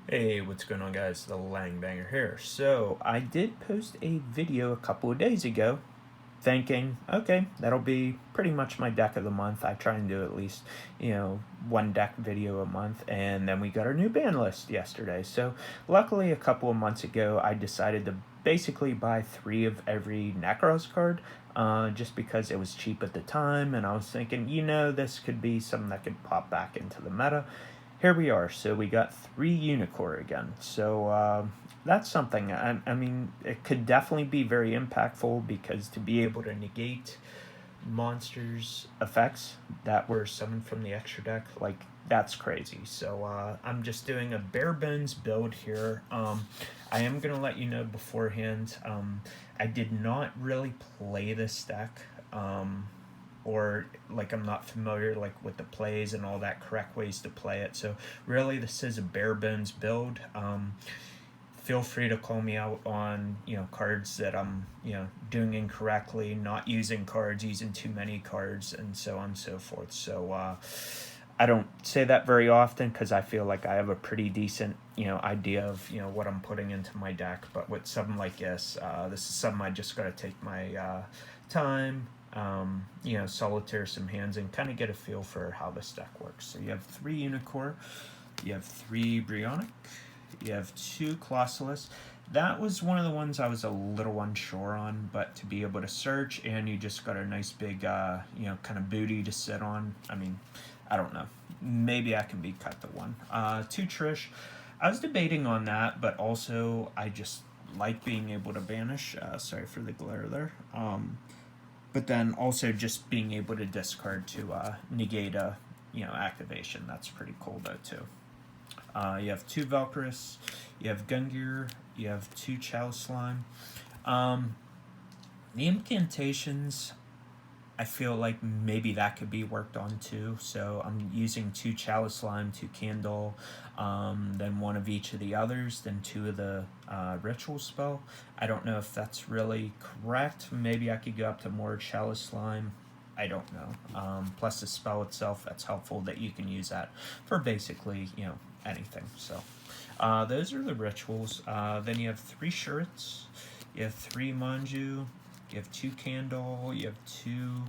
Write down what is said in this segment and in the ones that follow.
Hey, what's going on, guys? The Lang Banger here. So, I did post a video a couple of days ago thinking, okay, that'll be pretty much my deck of the month. I try and do at least, one deck video a month. And then we got our new ban list yesterday. So, luckily, a couple of months ago, I decided to basically buy 3 of every Nekroz card. Just because it was cheap at the time, and I was thinking, this could be something that could pop back into the meta. Here we are. So we got 3 Unicore again. So that's something. I mean, it could definitely be very impactful because to be able to negate monsters' effects that were summoned from the extra deck, like, that's crazy. So I'm just doing a bare bones build here. I am going to let you know beforehand, I did not really play this deck. Or like I'm not familiar like with the plays and all that correct ways to play it. So really, this is a bare bones build. Feel free to call me out on cards that I'm doing incorrectly, not using cards, using too many cards, and so on and so forth. So I don't say that very often because I feel like I have a pretty decent idea of what I'm putting into my deck. But with something like this is something I just got to take my time, solitaire some hands and kind of get a feel for how this deck works. So you have 3 Unicore, you have 3 Brionic, you have 2 Colossalus. That was one of the ones I was a little unsure on, but to be able to search and you just got a nice big, kind of booty to sit on. I mean, I don't know. Maybe I can be cut to 1. 2 Trish. I was debating on that, but also I just like being able to banish. Sorry for the glare there. But then also just being able to discard to negate a activation. That's pretty cool though too. You have 2 Valkyris, you have Gungear, you have 2 Chalice Slime. The incantations, I feel like maybe that could be worked on too. So I'm using 2 Chalice Slime, 2 Candle, then 1 of each of the others, then 2 of the Ritual spell. I don't know if that's really correct. Maybe I could go up to more Chalice Slime. I don't know. Plus the spell itself, that's helpful that you can use that for basically, anything. So those are the rituals. Then you have 3 Shirts, you have 3 Manju, you have 2 Candle, you have 2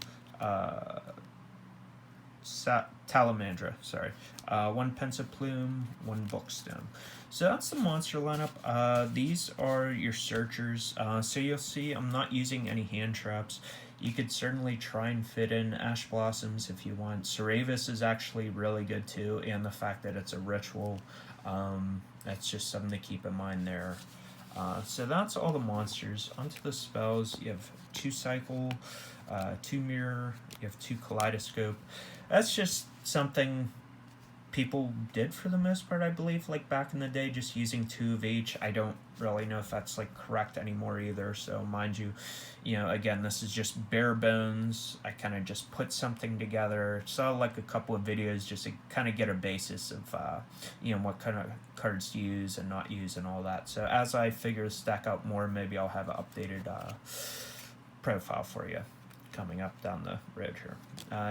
Talamandra, sorry. 1 Pensive Plume, 1 Bookstone. So that's the monster lineup. These are your searchers. So you'll see I'm not using any hand traps. You could certainly try and fit in Ash Blossoms if you want. Ceravis is actually really good too, and the fact that it's a ritual, that's just something to keep in mind there. So that's all the monsters. Onto the spells, you have 2 Cycle, 2 Mirror, you have 2 Kaleidoscope. That's just something people did for the most part, I believe, like back in the day, just using 2 of each. I don't really know if that's like correct anymore either. So mind you, again, this is just bare bones. I kind of just put something together. Saw like a couple of videos just to kind of get a basis of what kind of cards to use and not use and all that. So as I figure this deck out more, maybe I'll have an updated profile for you coming up down the road here.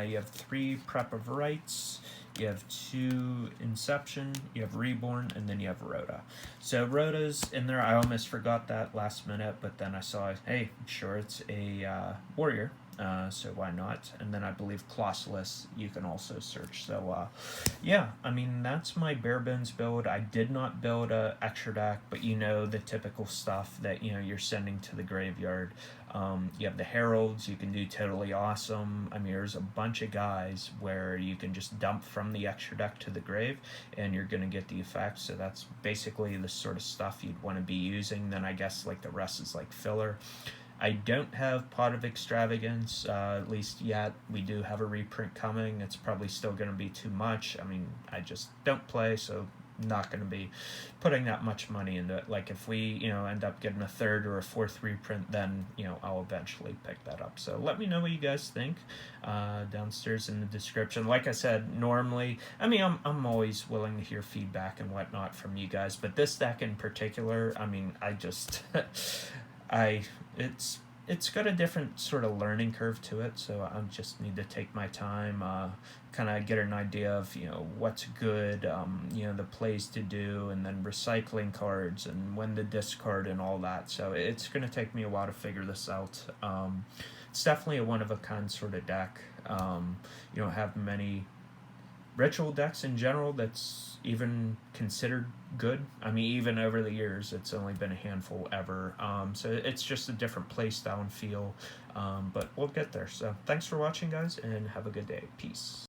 You have 3 Prep of Rites, you have 2 Inception, you have Reborn, and then you have Rhoda. So Rhoda's in there. I almost forgot that last minute, but then I saw, hey, sure, it's a warrior, so why not? And then I believe Colossalus you can also search. So yeah, I mean, that's my bare bones build. I did not build a extra deck, but the typical stuff that you're sending to the graveyard. You have the Heralds, you can do totally awesome. I mean, there's a bunch of guys where you can just dump from the extra deck to the grave and you're going to get the effect. So that's basically the sort of stuff you'd want to be using. Then I guess like the rest is like filler. I don't have Pot of Extravagance, at least yet. We do have a reprint coming. It's probably still going to be too much. I mean, I just don't play, so not going to be putting that much money into it. Like if we end up getting a 3rd or a 4th reprint, then I'll eventually pick that up. So let me know what you guys think downstairs in the description. Like I said, normally, I mean, I'm always willing to hear feedback and whatnot from you guys, but this deck in particular, I mean, I just it's it's got a different sort of learning curve to it, so I just need to take my time, kind of get an idea of what's good, the plays to do, and then recycling cards and when to discard and all that. So it's going to take me a while to figure this out. It's definitely a one of a kind sort of deck. You don't have many ritual decks in general that's even considered good. I mean, even over the years, it's only been a handful ever. So it's just a different play style and feel. But we'll get there. So thanks for watching, guys, and have a good day. Peace.